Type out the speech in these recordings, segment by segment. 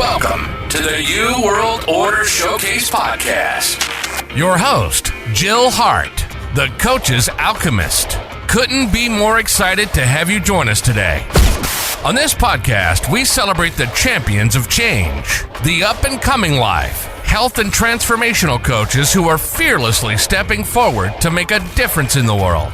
Welcome to the New World Order Showcase Podcast. Your host, Jill Hart, the coach's Alchemist. Couldn't be more excited to have you join us today. On this podcast, we celebrate the champions of change, the up-and-coming life, health and transformational coaches who are fearlessly stepping forward to make a difference in the world.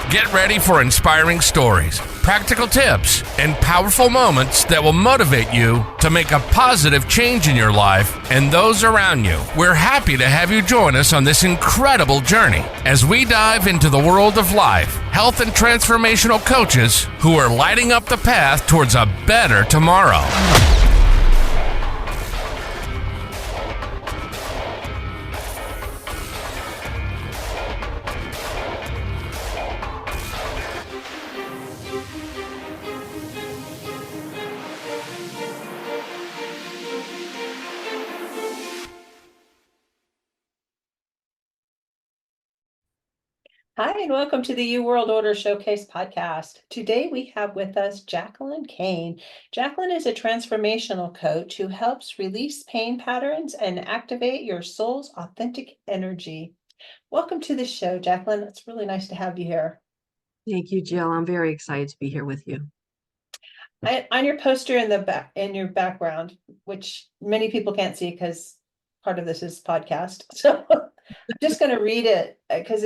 Get ready for inspiring stories, practical tips, and powerful moments that will motivate you to make a positive change in your life and those around you. We're happy to have you join us on this incredible journey as we dive into the world of life, health, and transformational coaches who are lighting up the path towards a better tomorrow. Hi, and welcome to the New World Order Showcase podcast. Today we have with us Jacqueline Kane. Jacqueline is a transformational coach who helps release pain patterns and activate your soul's authentic energy. Welcome to the show, Jacqueline. It's really nice to have you here. Thank you, Jill. I'm very excited to be here with you. On your poster in your background, which many people can't see because part of this is podcast, so I'm just going to read it because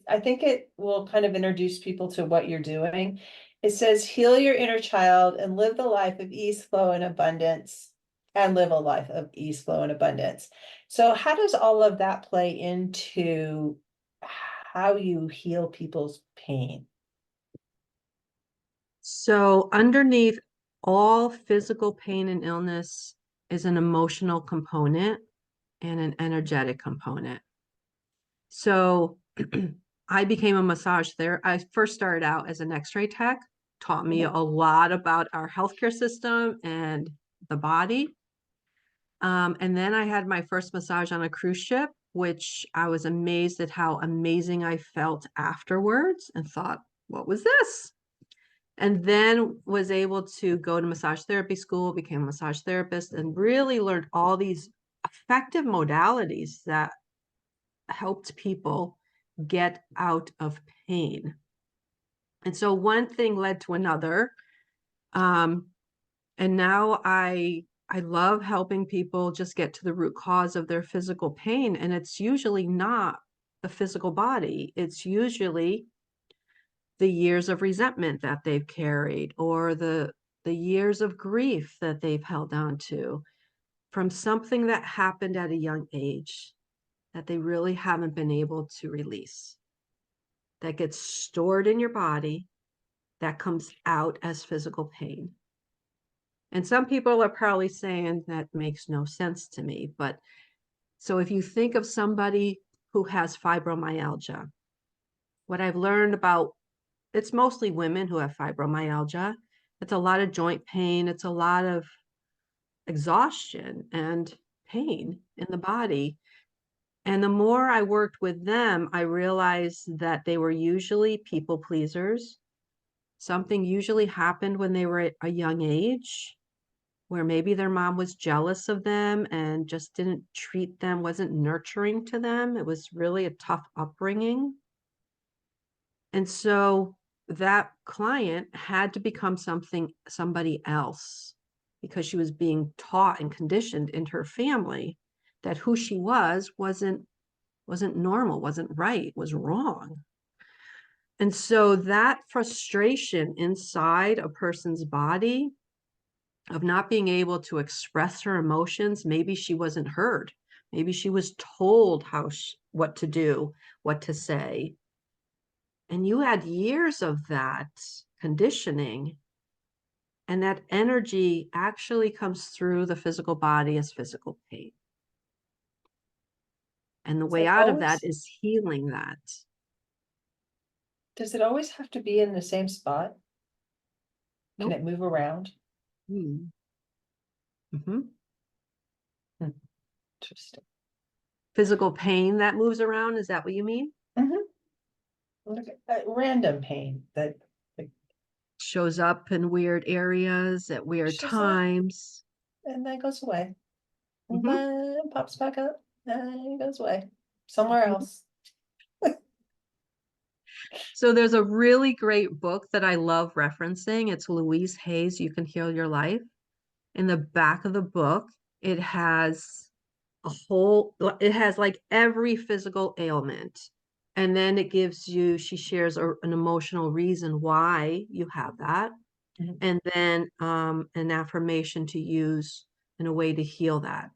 I think it will kind of introduce people to what you're doing. It says, heal your inner child and live the life of ease, flow, and abundance, and live a life of ease, flow, and abundance. So how does all of that play into how you heal people's pain? So underneath all physical pain and illness is an emotional component and an energetic component. So I became a massage therapist. I first started out as an X-ray tech, taught me a lot about our healthcare system and the body. And then I had my first massage on a cruise ship, which I was amazed at how amazing I felt afterwards and thought, what was this? And then was able to go to massage therapy school, became a massage therapist, and really learned all these effective modalities that helped people get out of pain. And so one thing led to another. And now I love helping people just get to the root cause of their physical pain. And it's usually not the physical body. It's usually the years of resentment that they've carried, or the years of grief that they've held on to from something that happened at a young age that they really haven't been able to release, that gets stored in your body, that comes out as physical pain. And some people are probably saying that makes no sense to me. But so if you think of somebody who has fibromyalgia, what I've learned about, it's mostly women who have fibromyalgia. It's a lot of joint pain. It's a lot of exhaustion and pain in the body. And the more I worked with them, I realized that they were usually people pleasers. Something usually happened when they were at a young age, where maybe their mom was jealous of them and just didn't treat them, wasn't nurturing to them. It was really a tough upbringing. And so that client had to become somebody else, because she was being taught and conditioned in her family that who she wasn't normal, wasn't right, was wrong. And so that frustration inside a person's body of not being able to express her emotions, maybe she wasn't heard. Maybe she was told what to do, what to say. And you had years of that conditioning, and that energy actually comes through the physical body as physical pain. And the way out of that is healing that. Does it always have to be in the same spot? Can it move around? Mm-hmm. Interesting. Physical pain that moves around, is that what you mean? Random pain that shows up in weird areas at weird times. and then goes away. And Mhm. then pops back up, and goes away somewhere else. So there's a really great book that I love referencing. It's Louise Hay's You Can Heal Your Life. In the back of the book, it has it has like every physical ailment. And then it gives you, she shares an emotional reason why you have that. Mhm. And then an affirmation to use in a way to heal that.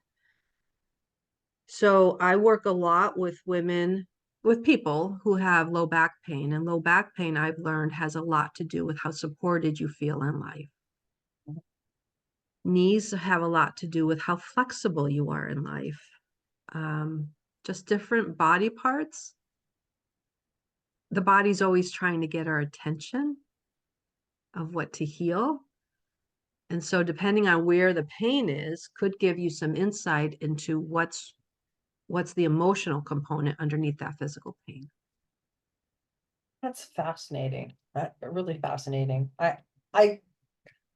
So I work a lot with women, with people who have low back pain, and low back pain, I've learned, has a lot to do with how supported you feel in life. Knees have a lot to do with how flexible you are in life. Just different body parts. The body's always trying to get our attention of what to heal. And so depending on where the pain is, could give you some insight into what's the emotional component underneath that physical pain. That's fascinating. Really fascinating. I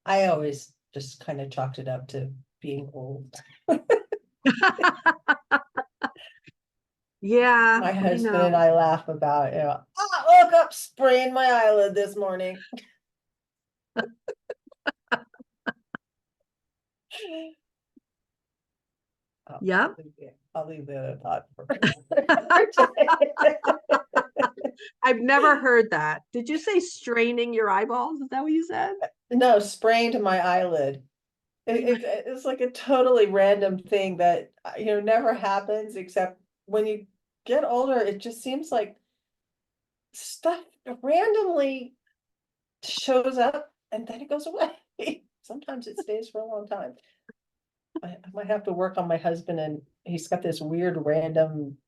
always just kind of chalked it up to being old. Yeah, My I husband know. and I laugh about, I woke up, sprained my eyelid this morning. Yep. I'll leave the other thought for I've never heard that. Did you say straining your eyeballs? Is that what you said? No, sprained my eyelid. It's like a totally random thing that, never happens, except when you get older, it just seems like stuff randomly shows up and then it goes away. Sometimes it stays for a long time. I might have to work on my husband, and he's got this weird random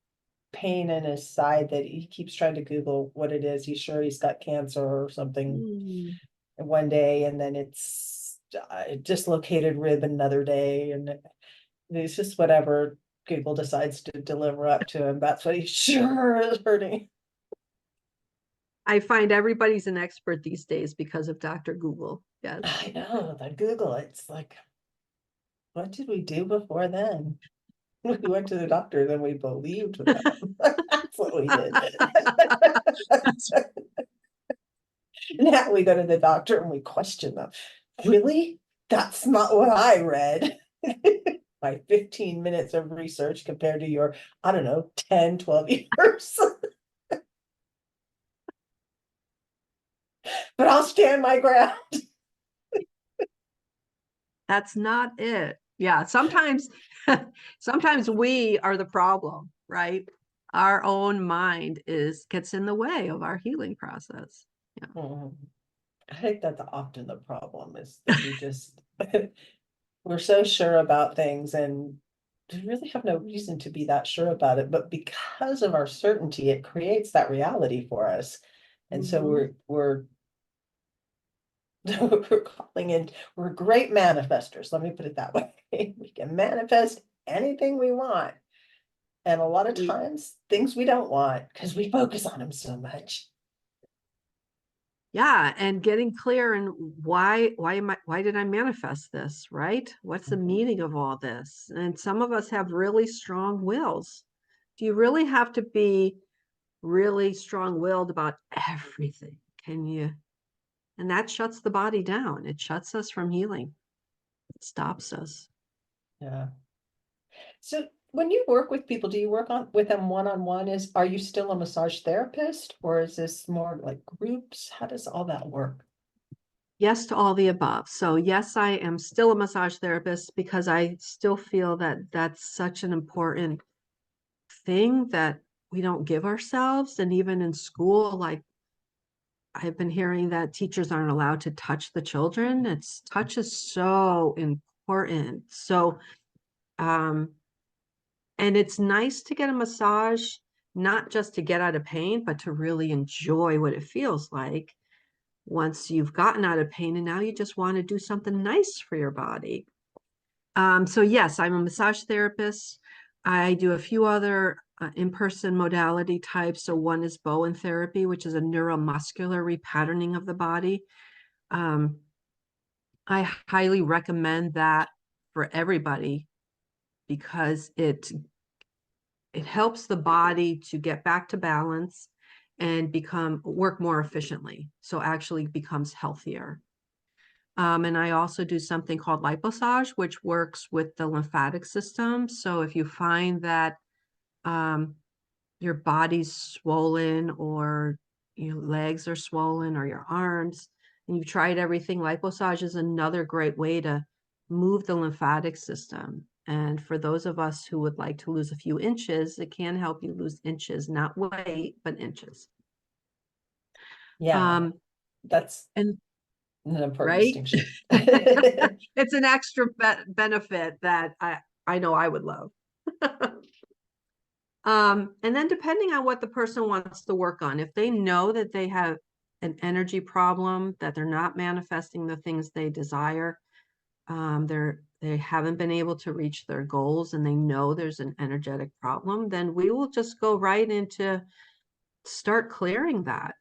pain in his side that he keeps trying to Google what it is. He's sure he's got cancer or something Mm. one day, and then it's a dislocated rib another day, and it's just whatever Google decides to deliver up to him. That's what he sure is hurting. I find everybody's an expert these days because of Dr. Google. Yes. I know that Google, it's like, what did we do before then? We went to the doctor, then we believed them. That's what we did. Now we go to the doctor and we question them. Really? That's not what I read. My 15 minutes of research compared to your, I don't know, 10, 12 years. But I'll stand my ground. That's not it. Yeah, sometimes sometimes we are the problem, right? Our own mind gets in the way of our healing process. Yeah. Mhm. I think that's often the problem, is that we just we're so sure about things and we really have no reason to be that sure about it, but because of our certainty, it creates that reality for us. And so Mhm. we're we're calling in, we're great manifestors, let me put it that way. We can manifest anything we want, and a lot of We times things we don't want because we focus on them so much. Yeah, and getting clear and why did I manifest this, right? What's the meaning of all this? And some of us have really strong wills. Do you really have to be really strong-willed about everything? Can you? And that shuts the body down. It shuts us from healing. It stops us. Yeah. So when you work with people, do you work on with them one-on-one? Are you still a massage therapist, or is this more like groups? How does all that work? Yes to all the above. So yes, I am still a massage therapist because I still feel that that's such an important thing that we don't give ourselves. And even in school, like I've been hearing that teachers aren't allowed to touch the children. Touch is so important. So, um, and it's nice to get a massage, not just to get out of pain, but to really enjoy what it feels like once you've gotten out of pain and now you just want to do something nice for your body. So yes, I'm a massage therapist. I do a few other in-person modality types. So one is Bowen therapy, which is a neuromuscular repatterning of the body. I highly recommend that for everybody because it helps the body to get back to balance and work more efficiently. So actually becomes healthier. And I also do something called lipomassage, which works with the lymphatic system. So if you find that your body's swollen, or your legs are swollen, or your arms, and you've tried everything, lipomassage is another great way to move the lymphatic system. And for those of us who would like to lose a few inches, it can help you lose inches, not weight, but inches. Yeah, that's And an important right, distinction. it's an extra benefit that I know I would love. And then depending on what the person wants to work on, if they know that they have an energy problem, that they're not manifesting the things they desire, they haven't been able to reach their goals, and they know there's an energetic problem, then we will just go right into start clearing that.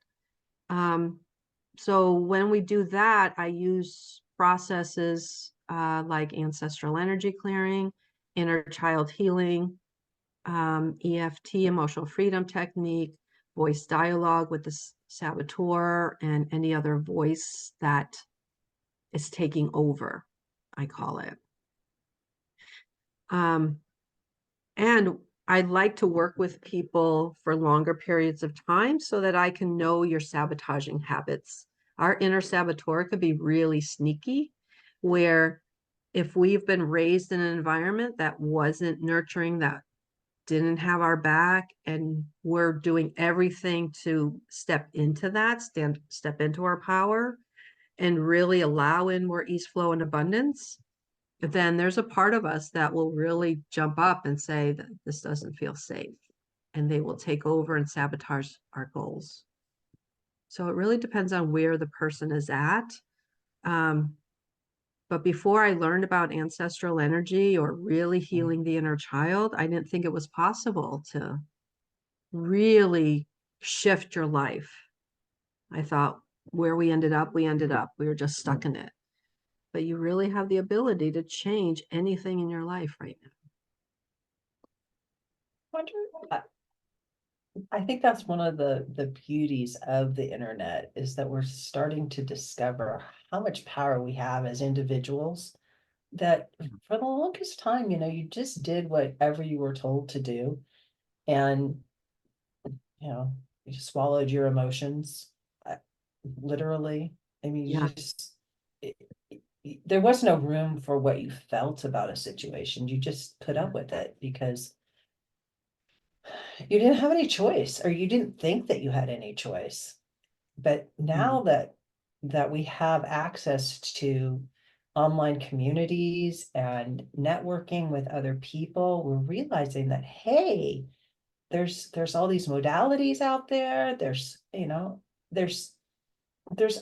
So when we do that, I use processes like ancestral energy clearing, inner child healing, EFT, emotional freedom technique, voice dialogue with the saboteur, and any other voice that is taking over, I call it. And I like to work with people for longer periods of time so that I can know your sabotaging habits. Our inner saboteur could be really sneaky, where if we've been raised in an environment that wasn't nurturing, that didn't have our back, and we're doing everything to step into that, step into our power and really allow in more ease, flow, and abundance, then there's a part of us that will really jump up and say that this doesn't feel safe, and they will take over and sabotage our goals. So it really depends on where the person is at. But before I learned about ancestral energy or really healing the inner child, I didn't think it was possible to really shift your life. I thought where we ended up. We were just stuck in it. But you really have the ability to change anything in your life right now. Wonder, I think that's one of the beauties of the internet, is that we're starting to discover how much power we have as individuals, that for the longest time, you just did whatever you were told to do. And, you just swallowed your emotions, literally. I mean, Yeah. there was no room for what you felt about a situation. You just put up with it because you didn't have any choice, or you didn't think that you had any choice. But now that we have access to online communities and networking with other people, we're realizing that, hey, there's all these modalities out there. There's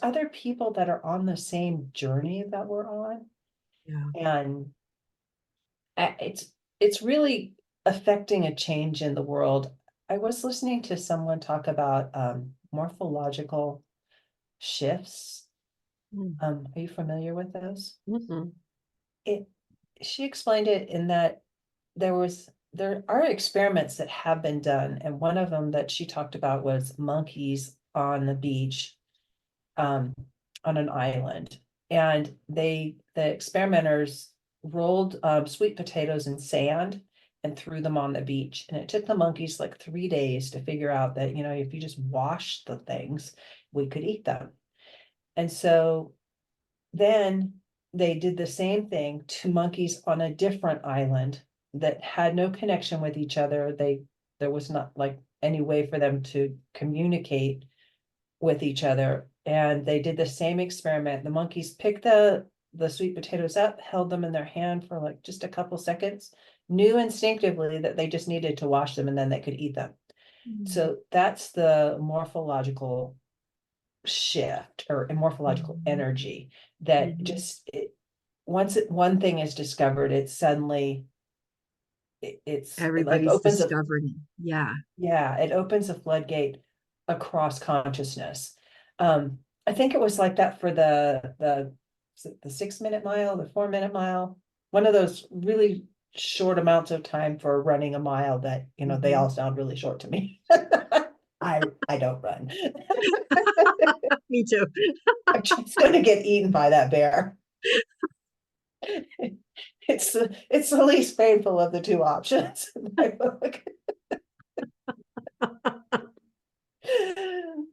other people that are on the same journey that we're on. Yeah. And it's really affecting a change in the world. I was listening to someone talk about morphological shifts. Are you familiar with those? Mm-hmm. She explained it in that there are experiments that have been done, and one of them that she talked about was monkeys on the beach, on an island, and the experimenters rolled sweet potatoes in sand and threw them on the beach, and it took the monkeys like 3 days to figure out that if you just wash the things, we could eat them. And so then they did the same thing to monkeys on a different island that had no connection with each other. There was not like any way for them to communicate with each other. And they did the same experiment. The monkeys picked the sweet potatoes up, held them in their hand for like just a couple seconds, knew instinctively that they just needed to wash them and then they could eat them. So that's the morphological shift, or morphological energy, that just once one thing is discovered, it's suddenly it like Everybody's opens a discovering. Yeah. it opens a floodgate across consciousness. I think it was like that for the 6 minute mile, the 4 minute mile. one of those really short amounts of time for running a mile that, they all sound really short to me. I don't run. Me too. I'm just gonna get eaten by that bear. It's the least painful of the two options in my book.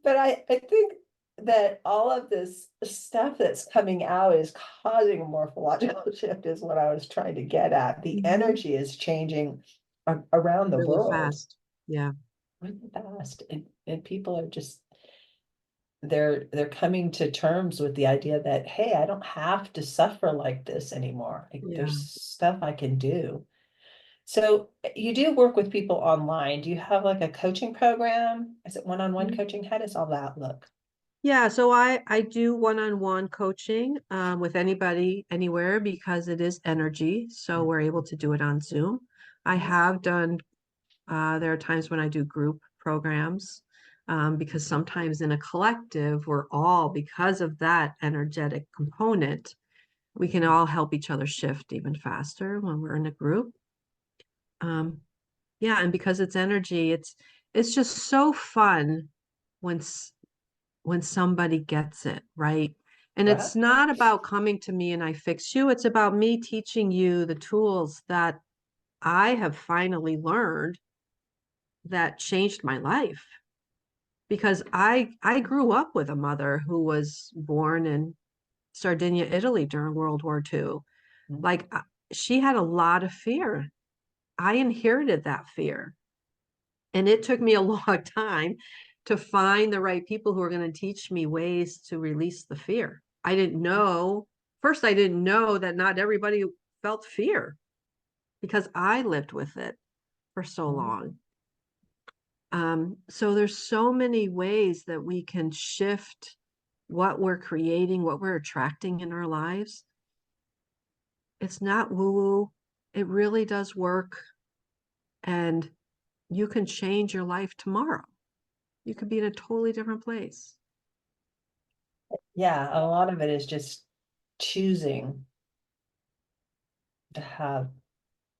But I think that all of this stuff that's coming out is causing a morphological shift, is what I was trying to get at. The Mhm. energy is changing around the Really world fast. Yeah. really fast, and people are just they're coming to terms with the idea that, hey, I don't have to suffer like this anymore. Like, Yeah. there's stuff I can do. So you do work with people online. Do you have like a coaching program? Is it one-on-one Mhm. coaching? How does all that look? Yeah, so I do one-on-one coaching with anybody anywhere because it is energy, so we're able to do it on Zoom. I have done there are times when I do group programs because sometimes in a collective we're all, because of that energetic component, we can all help each other shift even faster when we're in a group. Yeah, and because it's energy, it's just so fun when when somebody gets it, right? And Right. it's not about coming to me and I fix you. It's about me teaching you the tools that I have finally learned that changed my life. Because I grew up with a mother who was born in Sardinia, Italy during World War II. Mhm. Like she had a lot of fear. I inherited that fear. And it took me a long time to find the right people who are going to teach me ways to release the fear. I didn't know, first, I didn't know that not everybody felt fear because I lived with it for so long. So there's so many ways that we can shift what we're creating, what we're attracting in our lives. It's not woo-woo. It really does work. And you can change your life tomorrow. You could be in a totally different place. Yeah, a lot of it is just choosing to have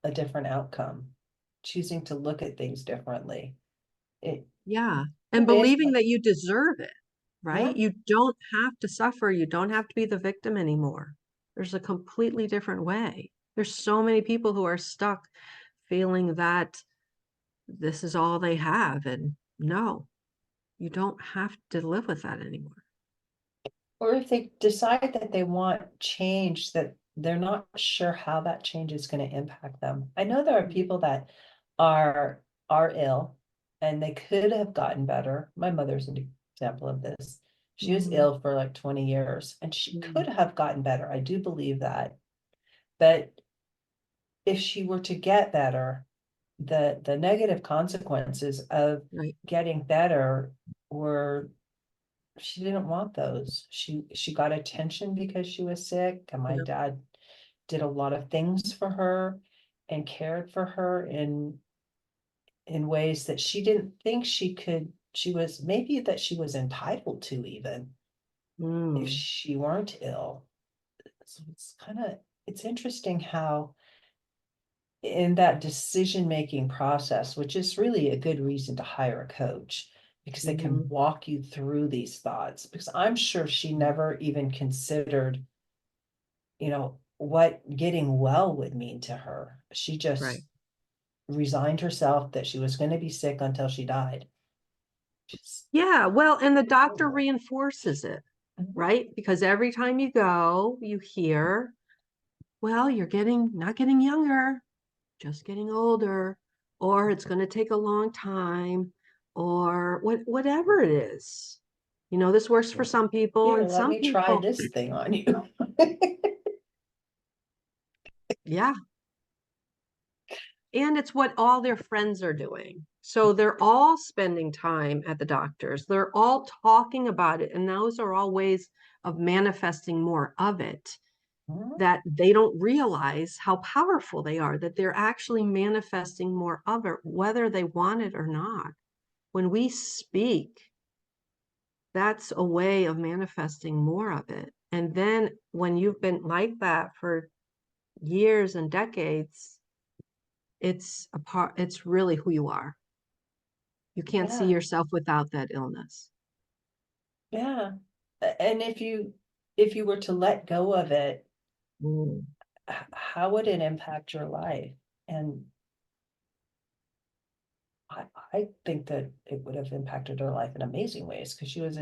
a different outcome, choosing to look at things differently. It Yeah. And is, believing that you deserve it, yeah. right? You don't have to suffer. You don't have to be the victim anymore. There's a completely different way. There's so many people who are stuck feeling that this is all they have. And no, you don't have to live with that anymore. Or if they decide that they want change, that they're not sure how that change is going to impact them. I know there are people that are are ill and they could have gotten better. My mother's an example of this. She was Mhm. ill for like 20 years and she Mhm. could have gotten better. I do believe that. But if she were to get better, the negative consequences of Right. getting better were, she didn't want those. She got attention because she was sick, and my Yeah. dad did a lot of things for her and cared for her in ways that she didn't think she could. She was, maybe that she was entitled to, even if Mm. she weren't ill. So it's interesting how in that decision-making process, which is really a good reason to hire a coach, because they can Mhm. walk you through these thoughts, because I'm sure she never even considered, what getting well would mean to her. She Right. just resigned herself that she was going to be sick until she died. Just, Yeah. Well, and the doctor reinforces it, Mhm. right? Because every time you go, you hear, well, you're not getting younger, just getting older, or it's going to take a long time, or whatever it is. This works for some people, Here, and let some me try people, this thing on you. yeah. And it's what all their friends are doing. So they're all spending time at the doctor's. They're all talking about it. And those are all ways of manifesting more of it that they don't realize how powerful they are, that they're actually manifesting more of it, whether they want it or not. When we speak, that's a way of manifesting more of it. And then when you've been like that for years and decades, it's really who you are. You can't see Yeah, yourself without that illness. yeah. And if you were to let go of it, Mm. how would it impact your life? And I think that it would have impacted her life in amazing ways because she was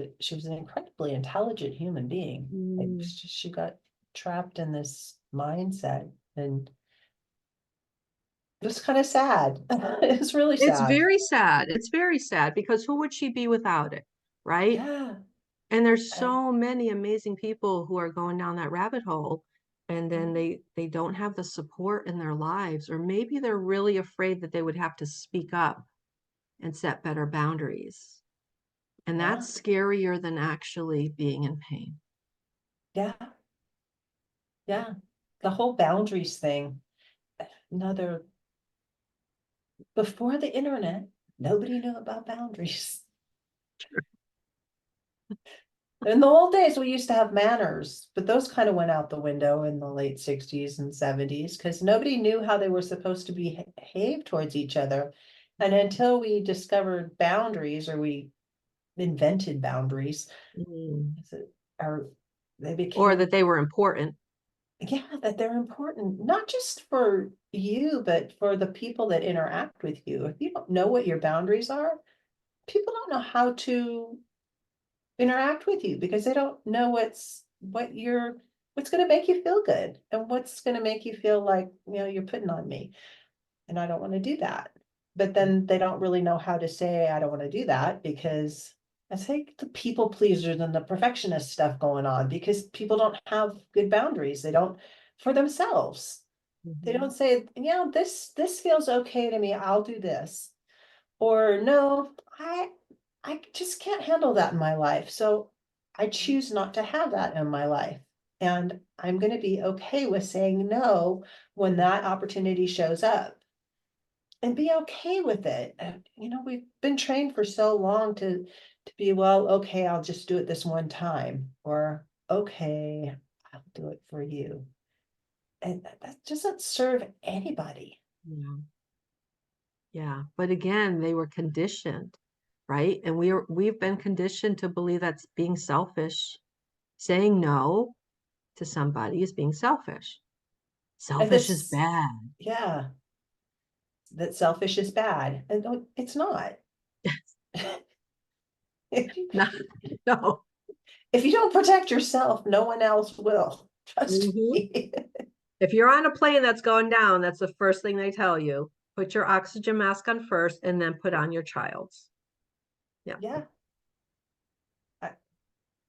an incredibly intelligent human being. Mm. She got trapped in this mindset, and it was kind of sad. It was really It's sad. very sad. It's very sad because who would she be without it, right? Yeah. And there's And so many amazing people who are going down that rabbit hole, and then they don't have the support in their lives, or maybe they're really afraid that they would have to speak up and set better boundaries. And yeah, that's scarier than actually being in pain. yeah, yeah. The whole boundaries thing. Another Before the internet, nobody knew about boundaries. In the old days, we used to have manners, but those kind of went out the window in the late 60s and 70s because nobody knew how they were supposed to behave towards each other. And until we discovered boundaries or we invented boundaries, Mm. is it- or they Or became, that they were important. yeah, that they're important, not just for you, but for the people that interact with you. If you don't know what your boundaries are, people don't know how to interact with you because they don't know what's going to make you feel good and what's going to make you feel like, you're putting on me, and I don't want to do that. But then they don't really know how to say I don't want to do that because I think the people pleasers and the perfectionist stuff going on because people don't have good boundaries. They don't for themselves. They Mhm. don't say, this feels okay to me, I'll do this. Or no, I just can't handle that in my life. So I choose not to have that in my life. And I'm going to be okay with saying no when that opportunity shows up and be okay with it. And, we've been trained for so long to be, well, okay, I'll just do it this one time, or okay, I'll do it for you. And that doesn't serve anybody. Yeah. Yeah. But again, they were conditioned, right? And we've been conditioned to believe that's being selfish. Saying no to somebody is being selfish. And Selfish is this, bad. yeah, that selfish is bad. And no, it's not. If you, No, no. if you don't protect yourself, no one else will. Trust Mhm. me. If you're on a plane that's going down, that's the first thing they tell you. Put your oxygen mask on first and then put on your child's. Yeah. Yeah,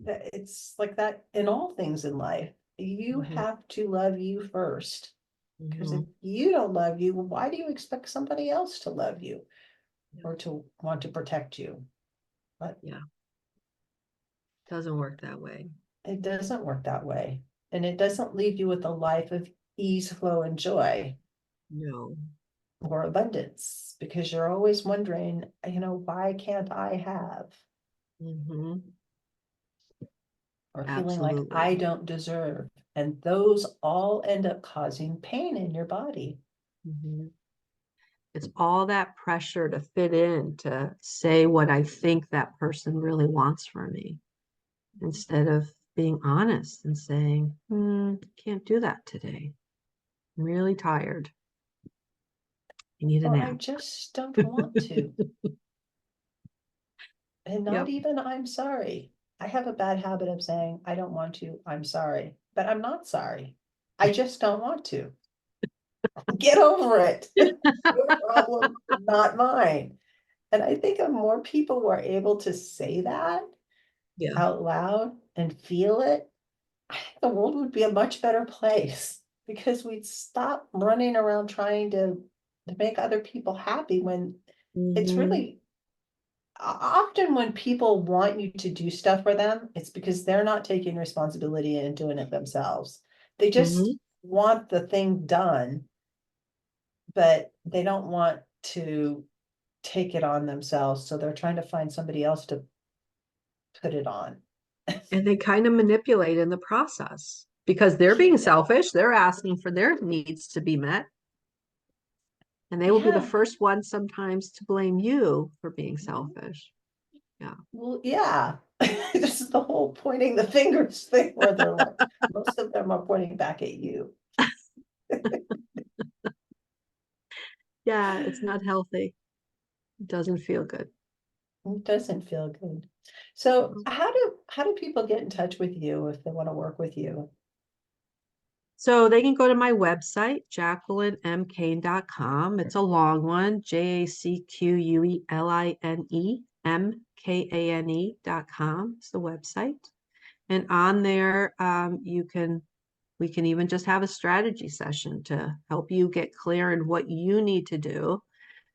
it's like that in all things in life. You Mhm. have to love you first. Because if Mhm. you don't love you, well, why do you expect somebody else to love you Yeah. or to want to protect you? But Yeah. Doesn't work that way. it doesn't work that way. And it doesn't leave you with a life of ease, flow, and joy No. or abundance because you're always wondering, why can't I have? Mhm. Or feeling like I Absolutely. don't deserve. And those all end up causing pain in your body. Mhm. It's all that pressure to fit in, to say what I think that person really wants from me, instead of being honest and saying, can't do that today. I'm really tired. I need a Or I nap. just don't want to. And not Yep. even I'm sorry. I have a bad habit of saying, I don't want to, I'm sorry. But I'm not sorry. I just don't want to. Get over it. Your problem, not mine. And I think if more people were able to say that Yeah. out loud and feel it, I think the world would be a much better place because we'd stop running around trying to make other people happy when it's Hmm. really often when people want you to do stuff for them, it's because they're not taking responsibility and doing it themselves. They just Hmm. want the thing done, but they don't want to take it on themselves. So they're trying to find somebody else to put it on. And they kind of manipulate in the process. because they're being selfish. They're asking for their needs to be met. And they will be the Yeah. first ones sometimes to blame you for being selfish. Yeah. Well, yeah. This is the whole pointing the fingers thing where they're like, most of them are pointing back at you. Yeah, it's not healthy. It doesn't feel good. It doesn't feel good. So how do people get in touch with you if they want to work with you? So they can go to my website, JacquelineMKane.com. It's a long one, JacquelineMKane.com. It's the website. And on there, we can even just have a strategy session to help you get clear in what you need to do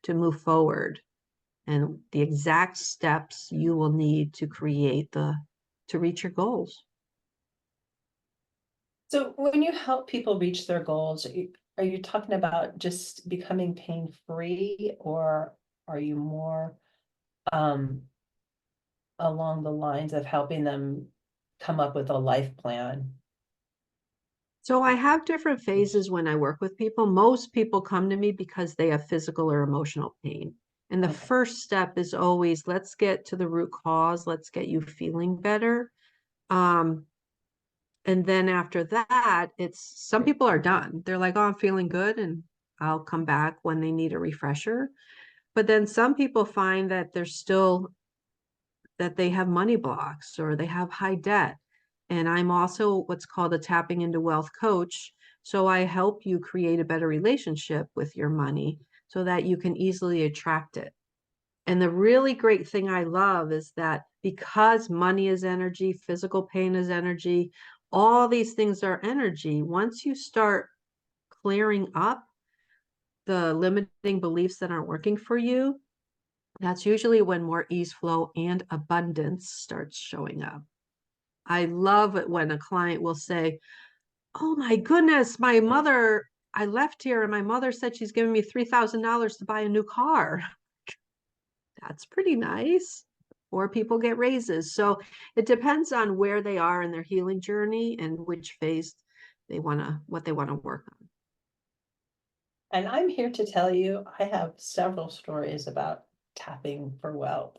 to move forward and the exact steps you will need to to reach your goals. So when you help people reach their goals, are you talking about just becoming pain-free, or are you more um along the lines of helping them come up with a life plan? So I have different phases when I work with people. Most people come to me because they have physical or emotional pain. And the Okay. first step is always, let's get to the root cause. Let's get you feeling better. Um, and then after that, it's some people are done. They're like, oh, I'm feeling good, and I'll come back when they need a refresher. But then some people find that that they have money blocks or they have high debt. And I'm also what's called a tapping into wealth coach. So I help you create a better relationship with your money so that you can easily attract it. And the really great thing I love is that because money is energy, physical pain is energy, all these things are energy. Once you start clearing up the limiting beliefs that aren't working for you, that's usually when more ease, flow, and abundance starts showing up. I love it when a client will say, oh my goodness, I left here and my mother said she's giving me $3,000 to buy a new car. That's pretty nice. Or people get raises. So it depends on where they are in their healing journey and which phase what they want to work on. And I'm here to tell you, I have several stories about tapping for wealth.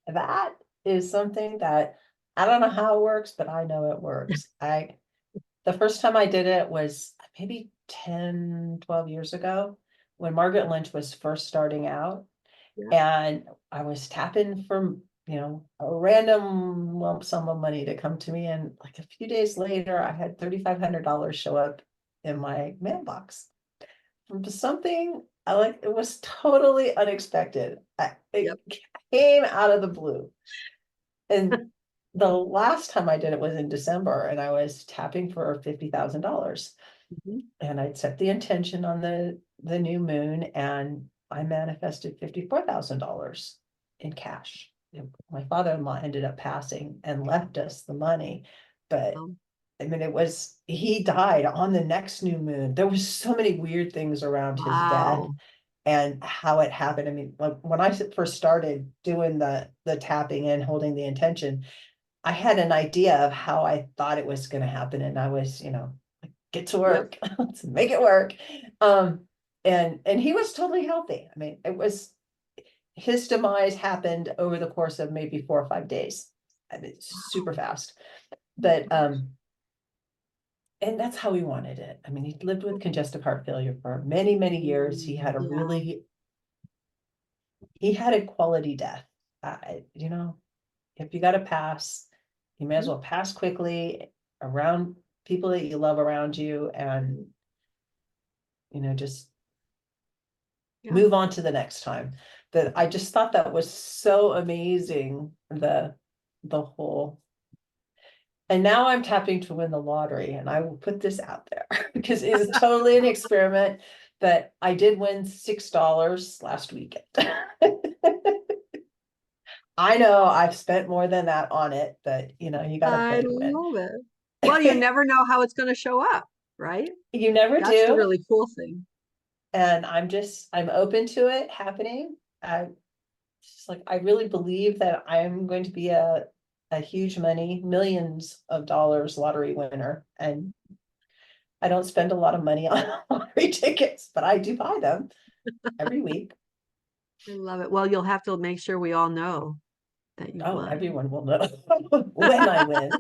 That is something that I don't know how it works, but I know it works. The first time I did it was maybe 10, 12 years ago when Margaret Lynch was first starting out. Yeah. And I was tapping for, a random lump sum of money to come to me. And like a few days later, I had $3,500 show up in my mailbox from something it was totally unexpected. It Yep. came out of the blue. And the last time I did it was in December, and I was tapping for $50,000. Mm-hmm. And I'd set the intention on the new moon, and I manifested $54,000 in cash. My father-in-law ended up passing and left us the money, but Um, I mean, he died on the next new moon. There was so many weird things around his death wow. and how it happened. I mean, like when I first started doing the tapping and holding the intention, I had an idea of how I thought it was going to happen, and I was, like, get to Yep. work, let's make it work. And he was totally healthy. I mean, his demise happened over the course of maybe 4 or 5 days. I mean, super fast. But and that's how he wanted it. I mean, he lived with congestive heart failure for many, many years. Yeah. He had a quality death. If you got to pass, you may as well pass quickly around people that you love around you, and just Yeah. move on to the next time. That I just thought that was so amazing, the whole. And now I'm tapping to win the lottery, and I will put this out there because it's totally an experiment. But I did win $6 last weekend. I know I've spent more than that on it, but you got to I play to win. love it. Well, you never know how it's going to show up, right? You never That's the do. really cool thing. And I'm open to it happening. I just like, I really believe that I'm going to be a a huge money, millions of dollars lottery winner. And I don't spend a lot of money on lottery tickets, but I do buy them every week. I love it. Well, you'll have to make sure we all know that you Oh, won. everyone will know when I win.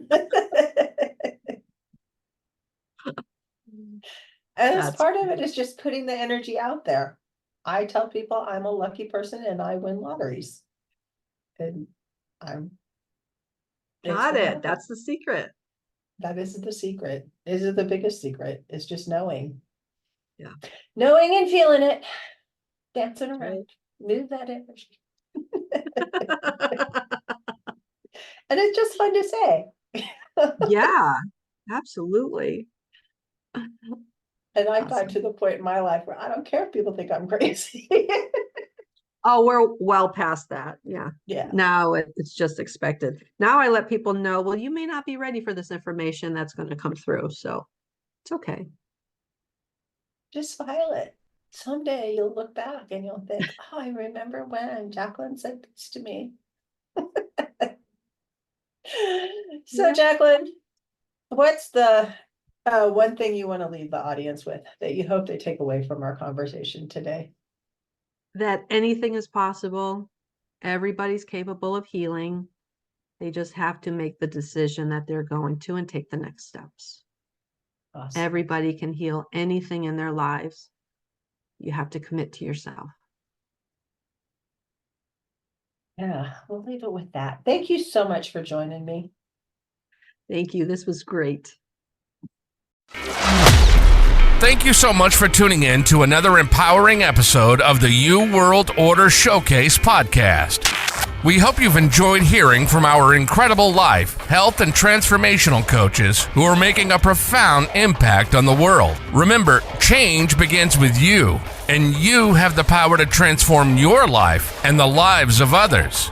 And as That's part of it is just putting the energy out there. I tell people I'm a lucky person and I win lotteries. And it's Got gonna it. happen. That's the secret. That is the secret. This is the biggest secret. It's just knowing. Yeah. Knowing and feeling it. Dancing That's around. right. Move that energy. And it's just fun to say. Yeah, absolutely. And I've Awesome. got to the point in my life where I don't care if people think I'm crazy. Oh, we're well past that. Yeah. Yeah. Now it's just expected. Now I let people know, well, you may not be ready for this information that's going to come through. So it's okay. Just file it. Someday you'll look back and you'll think, oh, I remember when Jacqueline said this to me. So, Yeah. Jacqueline, what's the one thing you want to leave the audience with that you hope they take away from our conversation today? That anything is possible. Everybody's capable of healing. They just have to make the decision that they're going to and take the next steps. Awesome. Everybody can heal anything in their lives. You have to commit to yourself. Yeah, we'll leave it with that. Thank you so much for joining me. Thank you. This was great. Thank you so much for tuning in to another empowering episode of the You World Order Showcase podcast. We hope you've enjoyed hearing from our incredible life, health, and transformational coaches who are making a profound impact on the world. Remember, change begins with you, and you have the power to transform your life and the lives of others.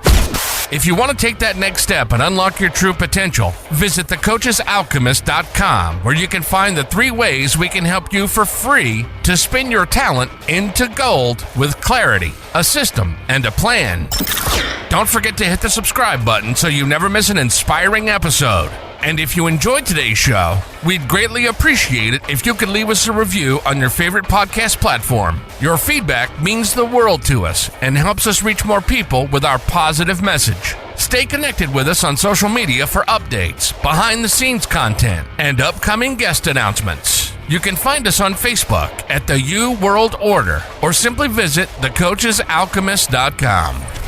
If you want to take that next step and unlock your true potential, visit thecoachesalchemist.com, where you can find the 3 ways we can help you for free to spin your talent into gold with clarity, a system, and a plan. Don't forget to hit the subscribe button so you never miss an inspiring episode. And if you enjoyed today's show, we'd greatly appreciate it if you could leave us a review on your favorite podcast platform. Your feedback means the world to us and helps us reach more people with our positive message. Stay connected with us on social media for updates, behind-the-scenes content, and upcoming guest announcements. You can find us on Facebook at the You World Order or simply visit thecoachesalchemist.com.